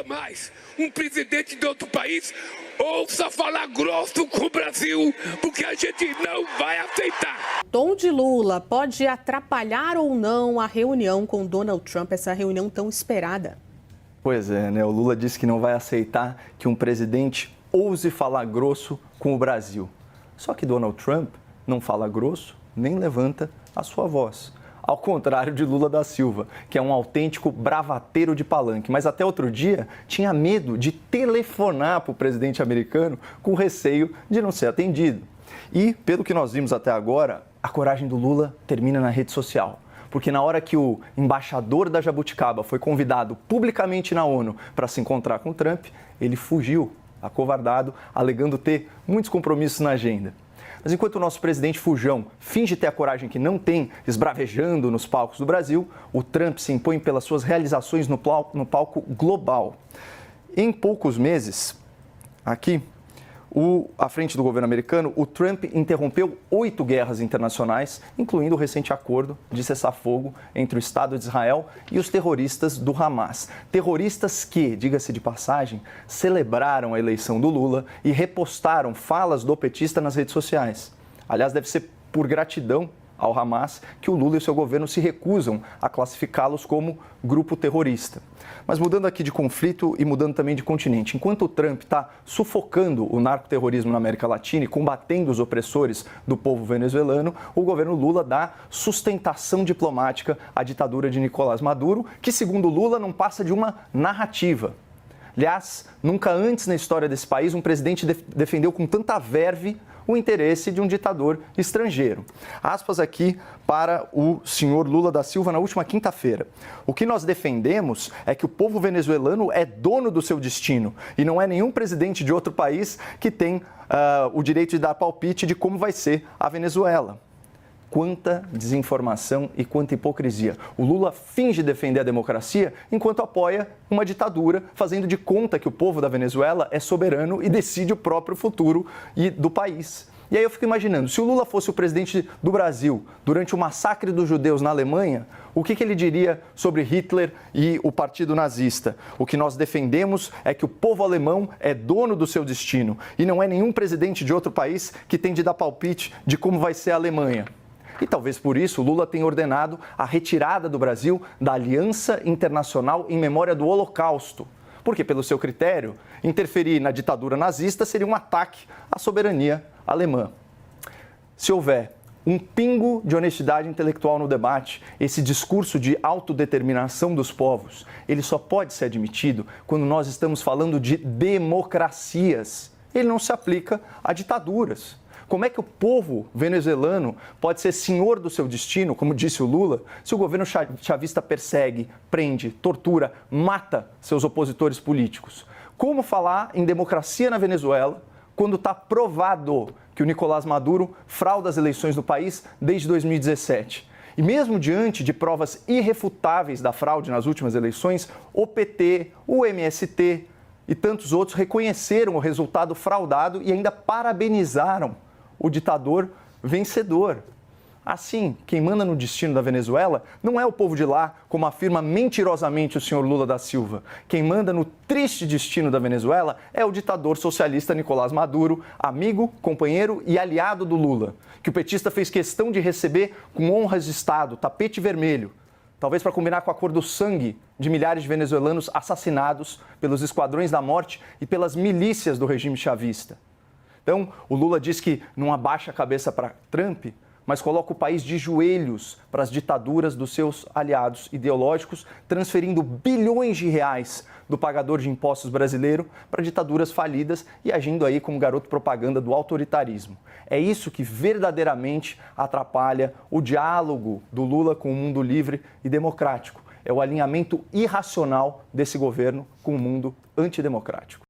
nunca mais um presidente de outro país ouça falar grosso com o Brasil, porque a gente não vai aceitar. O tom de Lula pode atrapalhar ou não a reunião com Donald Trump, essa reunião tão esperada? Pois é, né? O Lula disse que não vai aceitar que um presidente ouse falar grosso com o Brasil. Só que Donald Trump não fala grosso nem levanta a sua voz. Ao contrário de Lula da Silva, que é um autêntico bravateiro de palanque, mas até outro dia tinha medo de telefonar para o presidente americano com receio de não ser atendido. E, pelo que nós vimos até agora, a coragem do Lula termina na rede social. Porque na hora que o embaixador da Jabuticaba foi convidado publicamente na ONU para se encontrar com Trump, ele fugiu, acovardado, alegando ter muitos compromissos na agenda. Mas enquanto o nosso presidente fujão finge ter a coragem que não tem, esbravejando nos palcos do Brasil, o Trump se impõe pelas suas realizações no palco global. Em poucos meses, aqui, à frente do governo americano, o Trump interrompeu 8 guerras internacionais, incluindo o recente acordo de cessar-fogo entre o Estado de Israel e os terroristas do Hamas. Terroristas que, diga-se de passagem, celebraram a eleição do Lula e repostaram falas do petista nas redes sociais. Aliás, deve ser por gratidão ao Hamas que o Lula e o seu governo se recusam a classificá-los como grupo terrorista. Mas mudando aqui de conflito e mudando também de continente, enquanto o Trump está sufocando o narcoterrorismo na América Latina e combatendo os opressores do povo venezuelano, o governo Lula dá sustentação diplomática à ditadura de Nicolás Maduro, que, segundo Lula, não passa de uma narrativa. Aliás, nunca antes na história desse país um presidente defendeu com tanta verve o interesse de um ditador estrangeiro. Aspas aqui para o senhor Lula da Silva na última quinta-feira. O que nós defendemos é que o povo venezuelano é dono do seu destino e não é nenhum presidente de outro país que tem o direito de dar palpite de como vai ser a Venezuela. Quanta desinformação e quanta hipocrisia. O Lula finge defender a democracia enquanto apoia uma ditadura, fazendo de conta que o povo da Venezuela é soberano e decide o próprio futuro do país. E aí eu fico imaginando, se o Lula fosse o presidente do Brasil durante o massacre dos judeus na Alemanha, o que ele diria sobre Hitler e o partido nazista? O que nós defendemos é que o povo alemão é dono do seu destino e não é nenhum presidente de outro país que tem de dar palpite de como vai ser a Alemanha. E talvez por isso Lula tenha ordenado a retirada do Brasil da Aliança Internacional em Memória do Holocausto. Porque, pelo seu critério, interferir na ditadura nazista seria um ataque à soberania alemã. Se houver um pingo de honestidade intelectual no debate, esse discurso de autodeterminação dos povos, ele só pode ser admitido quando nós estamos falando de democracias. Ele não se aplica a ditaduras. Como é que o povo venezuelano pode ser senhor do seu destino, como disse o Lula, se o governo chavista persegue, prende, tortura, mata seus opositores políticos? Como falar em democracia na Venezuela quando está provado que o Nicolás Maduro frauda as eleições do país desde 2017? E mesmo diante de provas irrefutáveis da fraude nas últimas eleições, o PT, o MST e tantos outros reconheceram o resultado fraudado e ainda parabenizaram o ditador vencedor. Assim, quem manda no destino da Venezuela não é o povo de lá, como afirma mentirosamente o senhor Lula da Silva. Quem manda no triste destino da Venezuela é o ditador socialista Nicolás Maduro, amigo, companheiro e aliado do Lula, que o petista fez questão de receber com honras de Estado, tapete vermelho, talvez para combinar com a cor do sangue de milhares de venezuelanos assassinados pelos esquadrões da morte e pelas milícias do regime chavista. Então, o Lula diz que não abaixa a cabeça para Trump, mas coloca o país de joelhos para as ditaduras dos seus aliados ideológicos, transferindo bilhões de reais do pagador de impostos brasileiro para ditaduras falidas e agindo aí como garoto propaganda do autoritarismo. É isso que verdadeiramente atrapalha o diálogo do Lula com o mundo livre e democrático. É o alinhamento irracional desse governo com o mundo antidemocrático.